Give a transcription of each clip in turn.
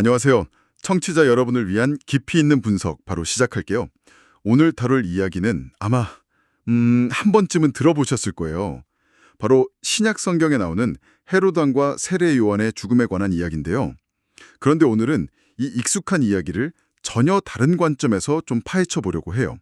안녕하세요. 청취자 여러분을 위한 깊이 있는 분석 바로 시작할게요. 오늘 다룰 이야기는 아마 한 번쯤은 들어보셨을 거예요. 바로 신약 성경에 나오는 헤롯 왕과 세례 요한의 죽음에 관한 이야기인데요. 그런데 오늘은 이 익숙한 이야기를 전혀 다른 관점에서 좀 파헤쳐 보려고 해요.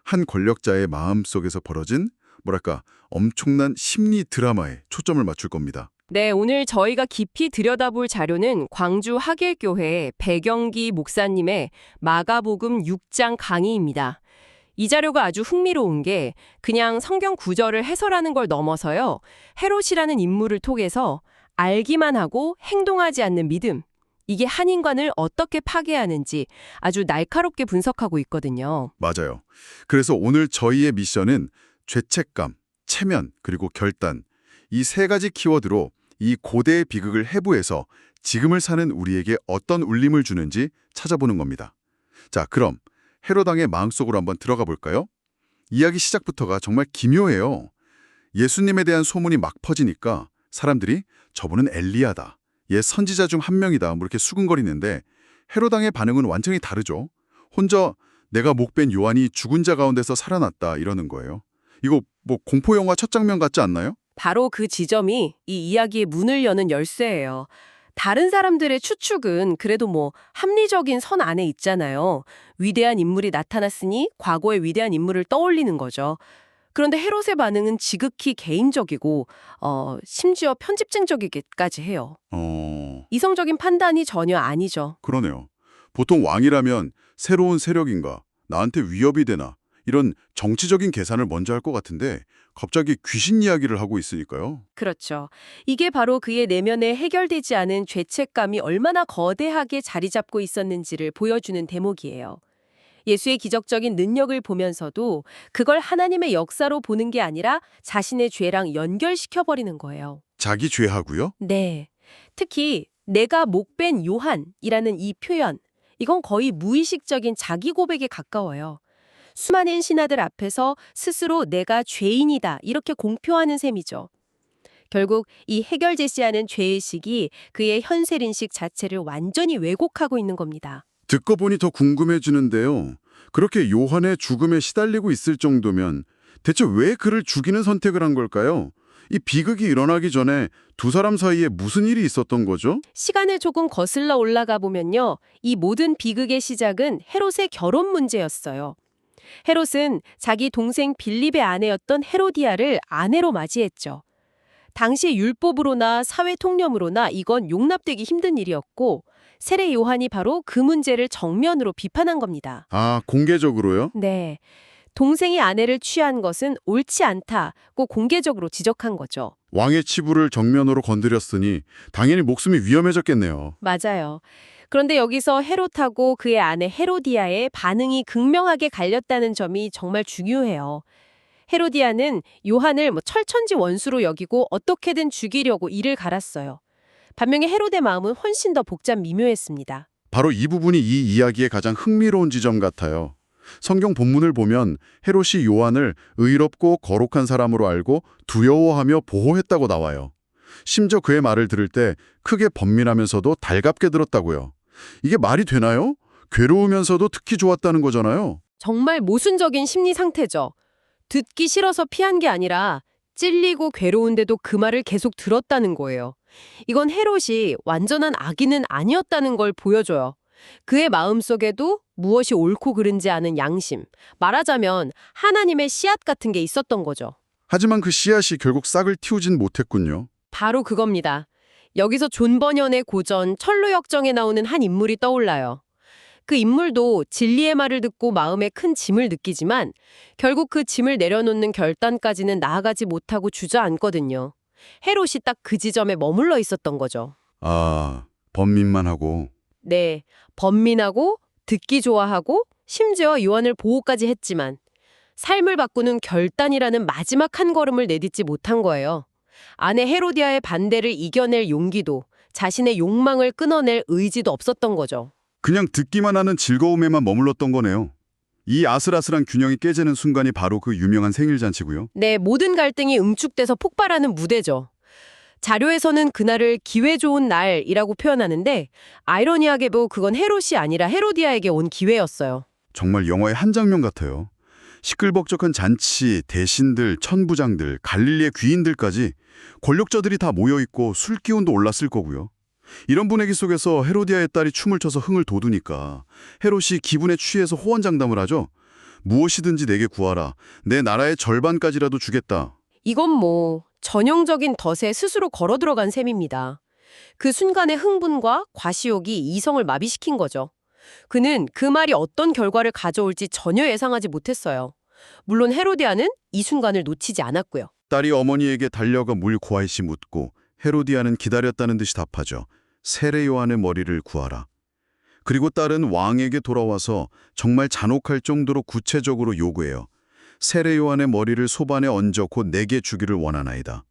한 권력자의 마음속에서 벌어진 뭐랄까 엄청난 심리 드라마에 초점을 맞출 겁니다. 네, 오늘 저희가 깊이 들여다볼 자료는 광주 하길교회 배경기 목사님의 마가복음 6장 강의입니다. 이 자료가 아주 흥미로운 게 그냥 성경 구절을 해설하는 걸 넘어서요. 헤롯이라는 인물을 통해서 알기만 하고 행동하지 않는 믿음, 이게 한인관을 어떻게 파괴하는지 아주 날카롭게 분석하고 있거든요. 맞아요. 그래서 오늘 저희의 미션은 죄책감, 체면, 그리고 결단, 이 세 가지 키워드로 이 고대의 비극을 해부해서 지금을 사는 우리에게 어떤 울림을 주는지 찾아보는 겁니다. 자, 그럼 헤롯 왕의 마음속으로 한번 들어가 볼까요? 이야기 시작부터가 정말 기묘해요. 예수님에 대한 소문이 막 퍼지니까 사람들이 저분은 엘리야다, 얘 선지자 중 한 명이다, 뭐 이렇게 수근거리는데 헤롯 왕의 반응은 완전히 다르죠. 혼자 내가 목벤 요한이 죽은 자 가운데서 살아났다 이러는 거예요. 이거 뭐 공포영화 첫 장면 같지 않나요? 바로 그 지점이 이 이야기의 문을 여는 열쇠예요. 다른 사람들의 추측은 그래도 합리적인 선 안에 있잖아요. 위대한 인물이 나타났으니 과거의 위대한 인물을 떠올리는 거죠. 그런데 헤롯의 반응은 지극히 개인적이고 심지어 편집증적이기까지 해요. 이성적인 판단이 전혀 아니죠. 그러네요. 보통 왕이라면 새로운 세력인가, 나한테 위협이 되나, 이런 정치적인 계산을 먼저 할 것 같은데 갑자기 귀신 이야기를 하고 있으니까요. 그렇죠. 이게 바로 그의 내면에 해결되지 않은 죄책감이 얼마나 거대하게 자리 잡고 있었는지를 보여주는 대목이에요. 예수의 기적적인 능력을 보면서도 그걸 하나님의 역사로 보는 게 아니라 자신의 죄랑 연결시켜버리는 거예요. 자기 죄하고요? 네. 특히 내가 목벤 요한이라는 이 표현, 이건 거의 무의식적인 자기 고백에 가까워요. 수많은 신하들 앞에서 스스로 내가 죄인이다 이렇게 공표하는 셈이죠. 결국 이 해결 제시하는 죄의식이 그의 현세인식 자체를 완전히 왜곡하고 있는 겁니다. 듣고 보니 더 궁금해지는데요. 그렇게 요한의 죽음에 시달리고 있을 정도면 대체 왜 그를 죽이는 선택을 한 걸까요? 이 비극이 일어나기 전에 두 사람 사이에 무슨 일이 있었던 거죠? 시간을 조금 거슬러 올라가 보면요. 이 모든 비극의 시작은 헤롯의 결혼 문제였어요. 헤롯은 자기 동생 빌립의 아내였던 헤로디아를 아내로 맞이했죠. 당시 율법으로나 사회 통념으로나 이건 용납되기 힘든 일이었고 세례 요한이 바로 그 문제를 정면으로 비판한 겁니다. 아, 공개적으로요? 네. 동생이 아내를 취한 것은 옳지 않다고 공개적으로 지적한 거죠. 왕의 치부를 정면으로 건드렸으니 당연히 목숨이 위험해졌겠네요. 맞아요. 그런데 여기서 헤롯하고 그의 아내 헤로디아의 반응이 극명하게 갈렸다는 점이 정말 중요해요. 헤로디아는 요한을 철천지 원수로 여기고 어떻게든 죽이려고 이를 갈았어요. 반면에 헤롯의 마음은 훨씬 더 복잡 미묘했습니다. 바로 이 부분이 이 이야기의 가장 흥미로운 지점 같아요. 성경 본문을 보면 헤롯이 요한을 의롭고 거룩한 사람으로 알고 두려워하며 보호했다고 나와요. 심지어 그의 말을 들을 때 크게 번민하면서도 달갑게 들었다고요. 이게 말이 되나요? 괴로우면서도 듣기 좋았다는 거잖아요. 정말 모순적인 심리 상태죠. 듣기 싫어서 피한 게 아니라 찔리고 괴로운데도 그 말을 계속 들었다는 거예요. 이건 헤롯이 완전한 악인은 아니었다는 걸 보여줘요. 그의 마음속에도 무엇이 옳고 그른지 아는 양심, 말하자면 하나님의 씨앗 같은 게 있었던 거죠. 하지만 그 씨앗이 결국 싹을 틔우진 못했군요. 바로 그겁니다. 여기서 존 버년의 고전 철로역정에 나오는 한 인물이 떠올라요. 그 인물도 진리의 말을 듣고 마음에 큰 짐을 느끼지만 결국 그 짐을 내려놓는 결단까지는 나아가지 못하고 주저앉거든요. 헤롯이 딱 그 지점에 머물러 있었던 거죠. 아, 번민만 하고. 네, 번민하고 듣기 좋아하고 심지어 요한을 보호까지 했지만 삶을 바꾸는 결단이라는 마지막 한 걸음을 내딛지 못한 거예요. 아내 헤로디아의 반대를 이겨낼 용기도 자신의 욕망을 끊어낼 의지도 없었던 거죠. 그냥 듣기만 하는 즐거움에만 머물렀던 거네요. 이 아슬아슬한 균형이 깨지는 순간이 바로 그 유명한 생일잔치고요. 네, 모든 갈등이 응축돼서 폭발하는 무대죠. 자료에서는 그날을 기회 좋은 날이라고 표현하는데 아이러니하게도 그건 헤롯이 아니라 헤로디아에게 온 기회였어요. 정말 영화의 한 장면 같아요. 시끌벅적한 잔치, 대신들, 천부장들, 갈릴리의 귀인들까지 권력자들이 다 모여있고 술 기운도 올랐을 거고요. 이런 분위기 속에서 헤로디아의 딸이 춤을 춰서 흥을 돋우니까 헤롯이 기분에 취해서 호언장담을 하죠. 무엇이든지 내게 구하라. 내 나라의 절반까지라도 주겠다. 이건 뭐 전형적인 덫에 스스로 걸어 들어간 셈입니다. 그 순간의 흥분과 과시욕이 이성을 마비시킨 거죠. 그는 그 말이 어떤 결과를 가져올지 전혀 예상하지 못했어요. 물론 헤로디아는 이 순간을 놓치지 않았고요. 딸이 어머니에게 달려가 물 구하이시 묻고 헤로디아는 기다렸다는 듯이 답하죠. 세례 요한의 머리를 구하라. 그리고 딸은 왕에게 돌아와서 정말 잔혹할 정도로 구체적으로 요구해요. 세례 요한의 머리를 소반에 얹어 곧 내게 주기를 원하나이다.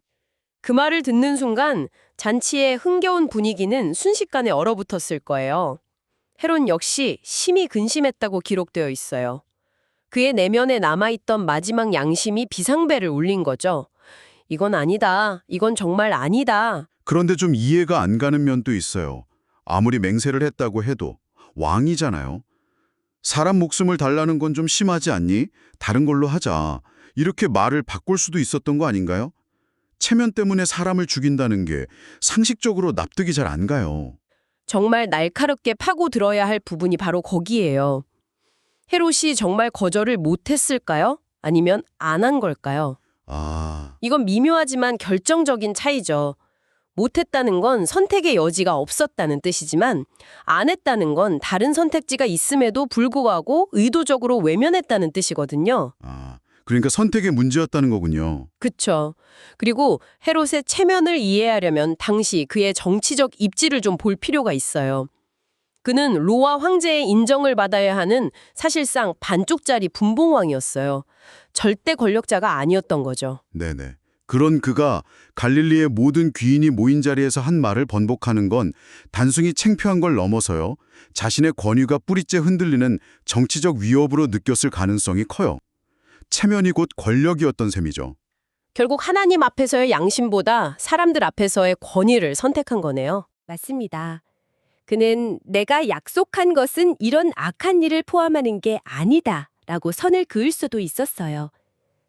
그 말을 듣는 순간 잔치의 흥겨운 분위기는 순식간에 얼어붙었을 거예요. 헤롯 역시 심히 근심했다고 기록되어 있어요. 그의 내면에 남아있던 마지막 양심이 비상벨을 울린 거죠. 이건 아니다. 이건 정말 아니다. 그런데 좀 이해가 안 가는 면도 있어요. 아무리 맹세를 했다고 해도 왕이잖아요. 사람 목숨을 달라는 건 좀 심하지 않니? 다른 걸로 하자. 이렇게 말을 바꿀 수도 있었던 거 아닌가요? 체면 때문에 사람을 죽인다는 게 상식적으로 납득이 잘 안 가요. 정말 날카롭게 파고들어야 할 부분이 바로 거기예요. 헤롯이 정말 거절을 못했을까요? 아니면 안 한 걸까요? 이건 미묘하지만 결정적인 차이죠. 못했다는 건 선택의 여지가 없었다는 뜻이지만 안 했다는 건 다른 선택지가 있음에도 불구하고 의도적으로 외면했다는 뜻이거든요. 그러니까 선택의 문제였다는 거군요. 그쵸. 그리고 헤롯의 체면을 이해하려면 당시 그의 정치적 입지를 좀 볼 필요가 있어요. 그는 로마 황제의 인정을 받아야 하는 사실상 반쪽짜리 분봉왕이었어요. 절대 권력자가 아니었던 거죠. 네네. 그런 그가 갈릴리의 모든 귀인이 모인 자리에서 한 말을 번복하는 건 단순히 창피한 걸 넘어서요. 자신의 권위가 뿌리째 흔들리는 정치적 위협으로 느꼈을 가능성이 커요. 체면이 곧 권력이었던 셈이죠. 결국 하나님 앞에서의 양심보다 사람들 앞에서의 권위를 선택한 거네요. 맞습니다. 그는 내가 약속한 것은 이런 악한 일을 포함하는 게 아니다 라고 선을 그을 수도 있었어요.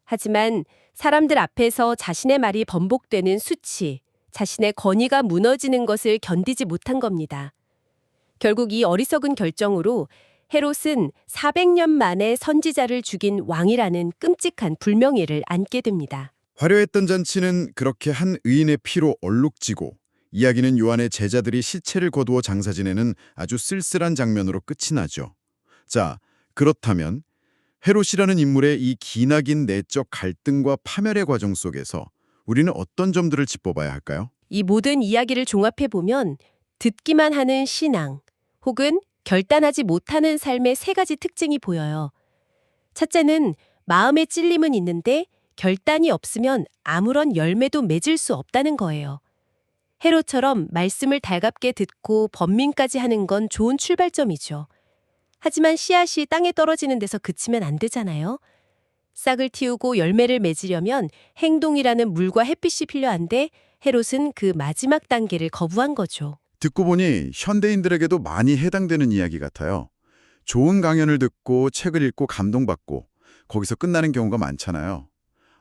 하지만 사람들 앞에서 자신의 말이 번복되는 수치, 자신의 권위가 무너지는 것을 견디지 못한 겁니다. 결국 이 어리석은 결정으로 헤롯은 400년 만에 선지자를 죽인 왕이라는 끔찍한 불명예를 안게 됩니다. 화려했던 잔치는 그렇게 한 의인의 피로 얼룩지고 이야기는 요한의 제자들이 시체를 거두어 장사 지내는 아주 쓸쓸한 장면으로 끝이 나죠. 자, 그렇다면 헤롯이라는 인물의 이 기나긴 내적 갈등과 파멸의 과정 속에서 우리는 어떤 점들을 짚어봐야 할까요? 이 모든 이야기를 종합해보면 듣기만 하는 신앙 혹은 결단하지 못하는 삶의 세 가지 특징이 보여요. 첫째는 마음의 찔림은 있는데 결단이 없으면 아무런 열매도 맺을 수 없다는 거예요. 헤롯처럼 말씀을 달갑게 듣고 번민까지 하는 건 좋은 출발점이죠. 하지만 씨앗이 땅에 떨어지는 데서 그치면 안 되잖아요. 싹을 틔우고 열매를 맺으려면 행동이라는 물과 햇빛이 필요한데 헤롯은 그 마지막 단계를 거부한 거죠. 듣고 보니 현대인들에게도 많이 해당되는 이야기 같아요. 좋은 강연을 듣고 책을 읽고 감동받고 거기서 끝나는 경우가 많잖아요.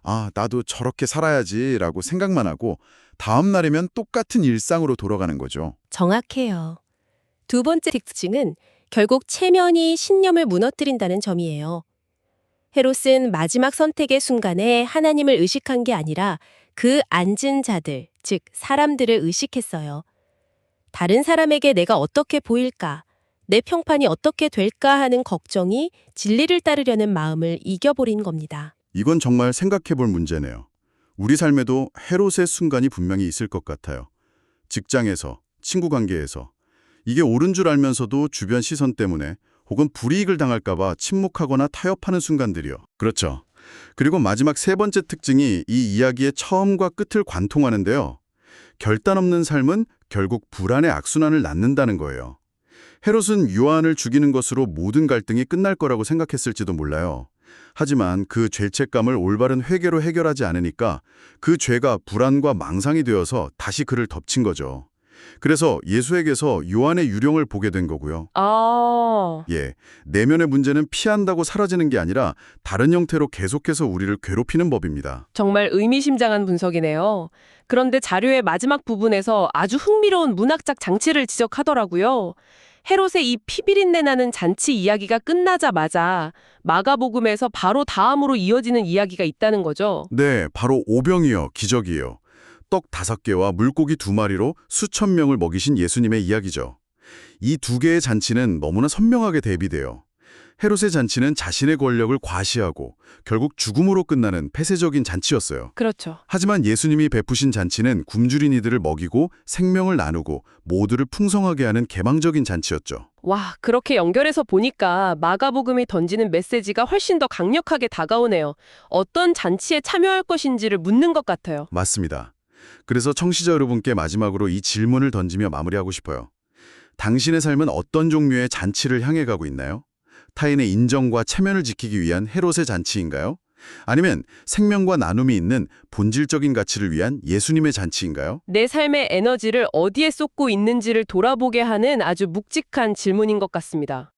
아, 나도 저렇게 살아야지라고 생각만 하고 다음 날이면 똑같은 일상으로 돌아가는 거죠. 정확해요. 두 번째 특징은 결국 체면이 신념을 무너뜨린다는 점이에요. 헤롯은 마지막 선택의 순간에 하나님을 의식한 게 아니라 그 앉은 자들, 즉 사람들을 의식했어요. 다른 사람에게 내가 어떻게 보일까, 내 평판이 어떻게 될까 하는 걱정이 진리를 따르려는 마음을 이겨버린 겁니다. 이건 정말 생각해볼 문제네요. 우리 삶에도 헤롯의 순간이 분명히 있을 것 같아요. 직장에서, 친구 관계에서. 이게 옳은 줄 알면서도 주변 시선 때문에 혹은 불이익을 당할까 봐 침묵하거나 타협하는 순간들이요. 그렇죠. 그리고 마지막 세 번째 특징이 이 이야기의 처음과 끝을 관통하는데요. 결단 없는 삶은 결국 불안의 악순환을 낳는다는 거예요. 헤롯은 요한을 죽이는 것으로 모든 갈등이 끝날 거라고 생각했을지도 몰라요. 하지만 그 죄책감을 올바른 회개로 해결하지 않으니까 그 죄가 불안과 망상이 되어서 다시 그를 덮친 거죠. 그래서 예수에게서 요한의 유령을 보게 된 거고요. 아, 예, 내면의 문제는 피한다고 사라지는 게 아니라 다른 형태로 계속해서 우리를 괴롭히는 법입니다. 정말 의미심장한 분석이네요. 그런데 자료의 마지막 부분에서 아주 흥미로운 문학적 장치를 지적하더라고요. 헤롯의 이 피비린내 나는 잔치 이야기가 끝나자마자 마가복음에서 바로 다음으로 이어지는 이야기가 있다는 거죠. 네, 바로 오병이어, 기적이에요. 떡 5개와 물고기 2마리로 수천 명을 먹이신 예수님의 이야기죠. 이 2개의 잔치는 너무나 선명하게 대비돼요. 헤롯의 잔치는 자신의 권력을 과시하고 결국 죽음으로 끝나는 폐쇄적인 잔치였어요. 그렇죠. 하지만 예수님이 베푸신 잔치는 굶주린 이들을 먹이고 생명을 나누고 모두를 풍성하게 하는 개방적인 잔치였죠. 와, 그렇게 연결해서 보니까 마가복음이 던지는 메시지가 훨씬 더 강력하게 다가오네요. 어떤 잔치에 참여할 것인지를 묻는 것 같아요. 맞습니다. 그래서 청취자 여러분께 마지막으로 이 질문을 던지며 마무리하고 싶어요. 당신의 삶은 어떤 종류의 잔치를 향해 가고 있나요? 타인의 인정과 체면을 지키기 위한 헤롯의 잔치인가요? 아니면 생명과 나눔이 있는 본질적인 가치를 위한 예수님의 잔치인가요? 내 삶의 에너지를 어디에 쏟고 있는지를 돌아보게 하는 아주 묵직한 질문인 것 같습니다.